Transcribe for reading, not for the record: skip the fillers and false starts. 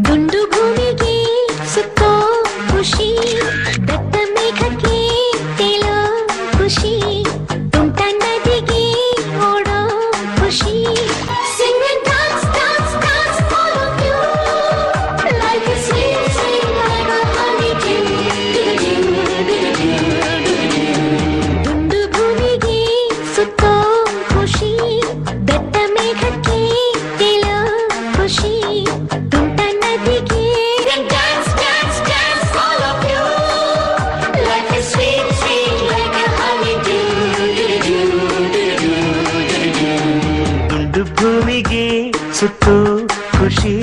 ದುಂಡು ಭೂಮಿಗೆ ಸುತ್ತೋ ಖುಷಿ, ದತ್ತ ಮೇಘಕ್ಕೆ ತೇಲೋ ಖುಷಿ, ತುಂಟ ನದಿಗೆ ಓಡೋ ಖುಷಿ. Sing and dance, dance, dance, all of you. Life is sweet, sweet like a honeydew. ದುಂಡು ಭೂಮಿಗೆ ಸುತ್ತೋ ಖುಷಿ, ದತ್ತ ಮೇಘಕ್ಕೆ ತೇಲೋ ಖುಷಿ, ತುಂಟ ನದಿಗೆ dance, dance, dance, all of you. Life is sweet, sweet like a honeydew. ದುಂಡು ಭೂಮಿಗೆ ಸುತ್ತು ಖುಷಿ.